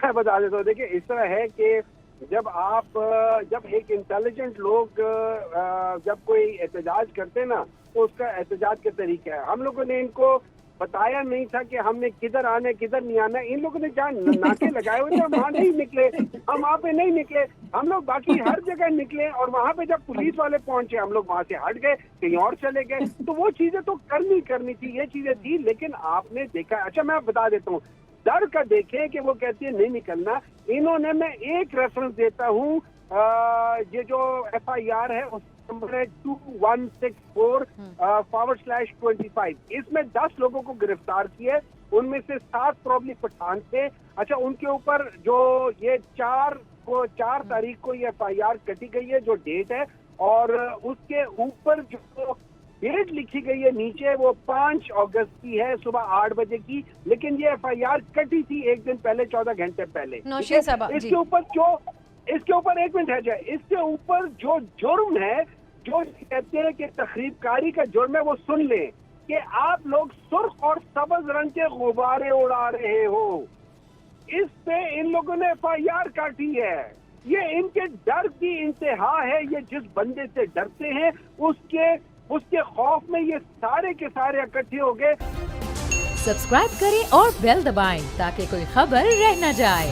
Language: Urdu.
میں بتا دیتا ہوں، دیکھیں اس طرح ہے کہ جب ایک انٹیلیجنٹ لوگ جب کوئی احتجاج کرتے نا تو اس کا احتجاج کے طریقہ ہے. ہم لوگوں نے ان کو بتایا نہیں تھا کہ ہم نے کدھر آنا کدھر نہیں آنا. ان لوگوں نے جہاں ناکے لگائے ہوئے تھے ہم وہاں نہیں نکلے، ہم وہاں پہ نہیں نکلے. ہم لوگ باقی ہر جگہ نکلے اور وہاں پہ جب پولیس والے پہنچے ہم لوگ وہاں سے ہٹ گئے، کہیں اور چلے گئے. تو وہ چیزیں تو کرنی تھی، یہ چیزیں تھی. لیکن آپ نے دیکھا، اچھا میں بتا دیتا ہوں ڈر کا، دیکھیں کہ وہ کہتی ہے نہیں نکلنا. انہوں نے، میں ایک ریفرنس دیتا ہوں، یہ جو ایف آئی آر ہے اس نمبر ہے 2164/25. اس میں 10 لوگوں کو گرفتار کیے، ان میں سے 7 پروبلی پٹھان تھے. اچھا ان کے اوپر جو یہ 4 تاریخ کو یہ ایف آئی آر کٹی گئی ہے جو ڈیٹ ہے، اور اس کے اوپر جو ڈیٹ لکھی گئی ہے نیچے وہ 5 اگست کی ہے صبح 8 بجے کی. لیکن یہ ایف آئی آر کٹی تھی ایک دن پہلے، 14 گھنٹے پہلے. نوشین صاحبہ اس کے اوپر ایک منٹ ہے جائے، اس کے اوپر جو جرم ہے، جو کہتے ہیں کہ تخریب کاری کا جرم ہے، وہ سن لیں کہ آپ لوگ سرخ اور سبز رنگ کے غبارے اڑا رہے ہو. اس پہ ان لوگوں نے ایف آئی آر کاٹی ہے. یہ ان کے ڈر کی انتہا ہے. یہ جس بندے سے ڈرتے ہیں اس کے خوف میں یہ سارے کے سارے اکٹھے ہو گئے. سبسکرائب کریں اور بیل دبائیں تاکہ کوئی خبر رہ نہ جائے.